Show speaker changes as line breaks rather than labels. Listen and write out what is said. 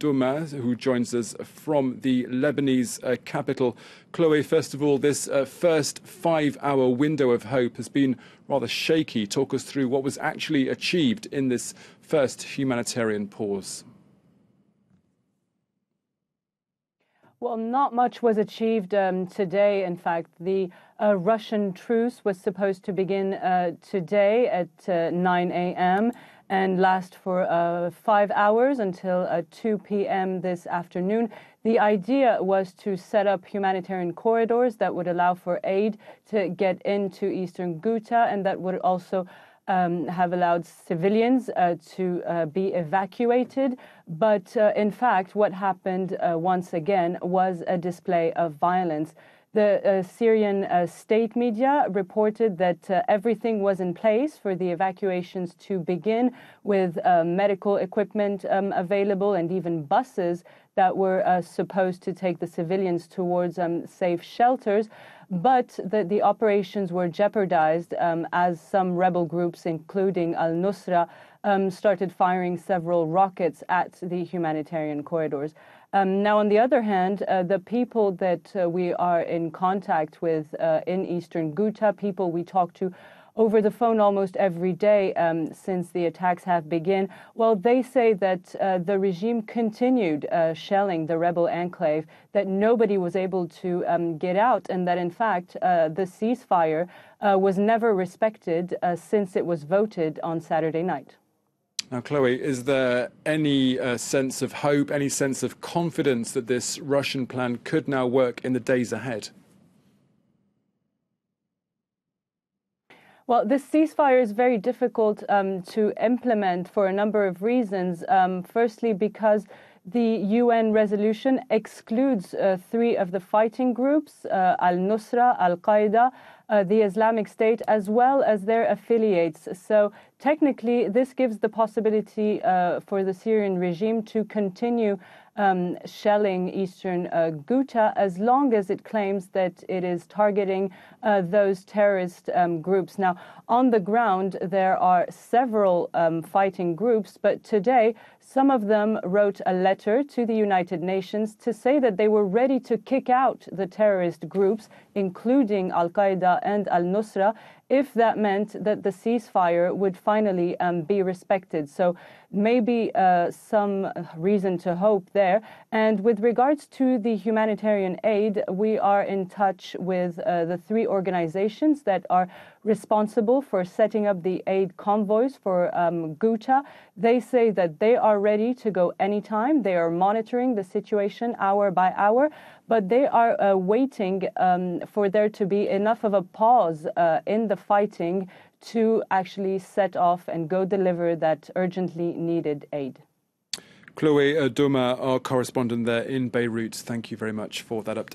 Douma, who joins us from the Lebanese capital. Chloe, first of all, this first 5-hour window of hope has been rather shaky. Talk us through what was actually achieved in this first humanitarian pause.
Well, not much was achieved today. In fact, the Russian truce was supposed to begin today at 9 a.m. and last for 5 hours until 2 p.m. this afternoon. The idea was to set up humanitarian corridors that would allow for aid to get into eastern Ghouta, and that would also have allowed civilians to be evacuated. But in fact, what happened once again was a display of violence. The Syrian state media reported that everything was in place for the evacuations to begin, with medical equipment available and even buses that were supposed to take the civilians towards safe shelters. But the operations were jeopardized as some rebel groups, including al-Nusra, started firing several rockets at the humanitarian corridors. Now, on the other hand, the people that we are in contact with in eastern Ghouta, people we talk to over the phone almost every day since the attacks have begun, well, they say that the regime continued shelling the rebel enclave, that nobody was able to get out, and that, in fact, the ceasefire was never respected since it was voted on Saturday night.
Now, Chloe, is there any sense of hope, any sense of confidence that this Russian plan could now work in the days ahead?
Well, this ceasefire is very difficult to implement for a number of reasons. Firstly, because the UN resolution excludes 3 of the fighting groups, al-Nusra, al-Qaeda, the Islamic State, as well as their affiliates. So technically, this gives the possibility for the Syrian regime to continue shelling eastern Ghouta as long as it claims that it is targeting those terrorist groups. Now, on the ground, there are several fighting groups, but today some of them wrote a letter to the United Nations to say that they were ready to kick out the terrorist groups, including al-Qaeda and al-Nusra, if that meant that the ceasefire would finally be respected. So maybe some reason to hope there. And with regards to the humanitarian aid, we are in touch with the 3 organizations that are responsible for setting up the aid convoys for Ghouta. They say that they are ready to go anytime. They are monitoring the situation hour by hour, but they are waiting for there to be enough of a pause in the fighting to actually set off and go deliver that urgently needed aid.
Chloe Douma, our correspondent there in Beirut, thank you very much for that update.